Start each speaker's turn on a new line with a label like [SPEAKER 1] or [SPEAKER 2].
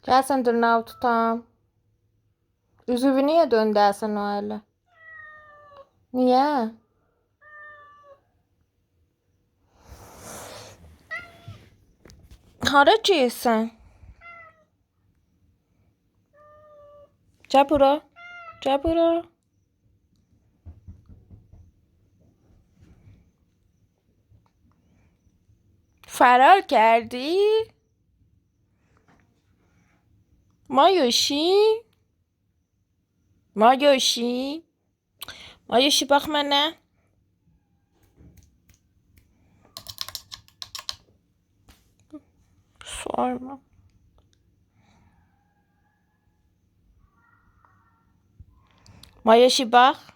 [SPEAKER 1] Gel sen tırnağı tutam. Üzümü niye döndərsən o ələ? Niyə? Hara gedirsən? Gəl bura. Gəl bura. فرار کردی؟ مایوشی؟ مایوشی؟ مایوشی bax mənə. Sorma. Maya bax.